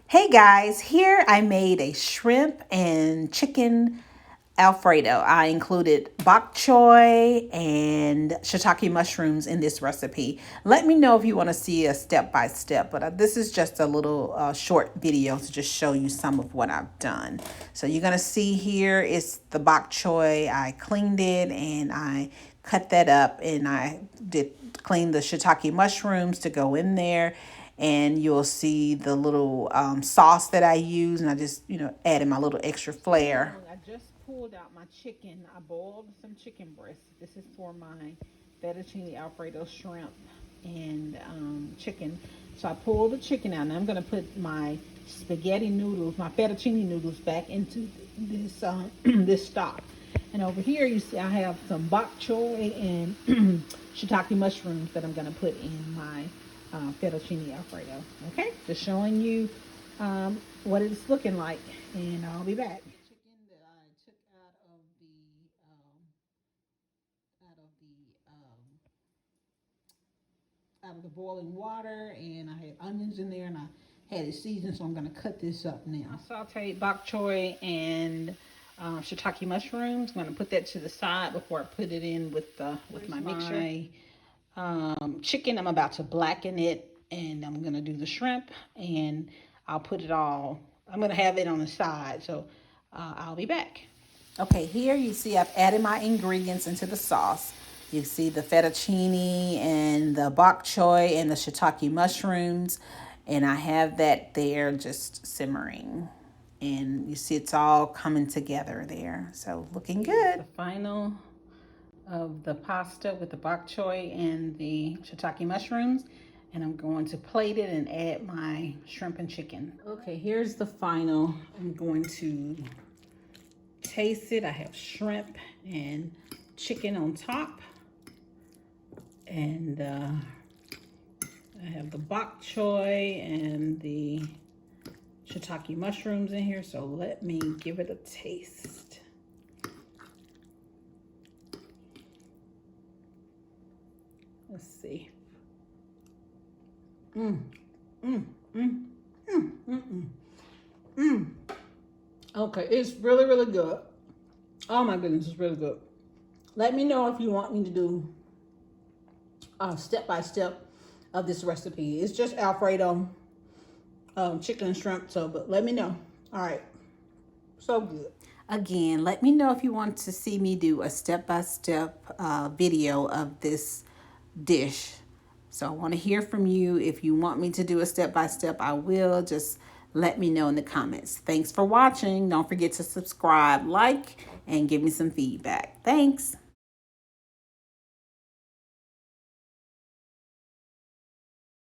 Hey guys, here I made a shrimp and chicken Alfredo. I included bok choy and shiitake mushrooms in this recipe. Let me know if you want to see a step by step, but this is just a little short video to just show you some of what I've done. So you're going to see here is the bok choy. I cleaned it and I cut that up, and I did clean the shiitake mushrooms to go in there, and you'll see the little sauce that I use, and I just added my little extra flair. I just pulled out my chicken. I boiled some chicken breast. This is for my fettuccine alfredo shrimp and chicken. So I pulled the chicken out, and I'm going to put my spaghetti noodles, my fettuccine noodles, back into this this stock. And over here, you see I have some bok choy and shiitake mushrooms that I'm going to put in my fettuccine alfredo. Okay, just showing you what it's looking like, and I'll be back. Chicken that I took out of the out of the boiling water, and I had onions in there, and I had it seasoned, so I'm going to cut this up now. I sauteed bok choy and shiitake mushrooms. I'm going to put that to the side before I put it in with my mixture. Chicken, I'm about to blacken it, and I'm going to do the shrimp, and I'll put it all, I'm going to have it on the side, so I'll be back. Okay, here you see I've added my ingredients into the sauce. You see the fettuccine and the bok choy and the shiitake mushrooms, and I have that there just simmering. And you see it's all coming together there. So looking good. The final of the pasta with the bok choy and the shiitake mushrooms, and I'm going to plate it and add my shrimp and chicken. Okay, here's the final. I'm going to taste it. I have shrimp and chicken on top, and I have the bok choy and the shiitake mushrooms in here, so let me give it a taste. Let's see. Okay, it's really, really good. Oh my goodness, it's really good. Let me know if you want me to do a step-by-step of this recipe. It's just Alfredo, chicken and shrimp, but let me know. All right, so good. Again, let me know if you want to see me do a step-by-step video of this dish. So I want to hear from you. If you want me to do a step-by-step, I will. Just let me know in the comments. Thanks for watching. Don't forget to subscribe, like, and give me some feedback. Thanks.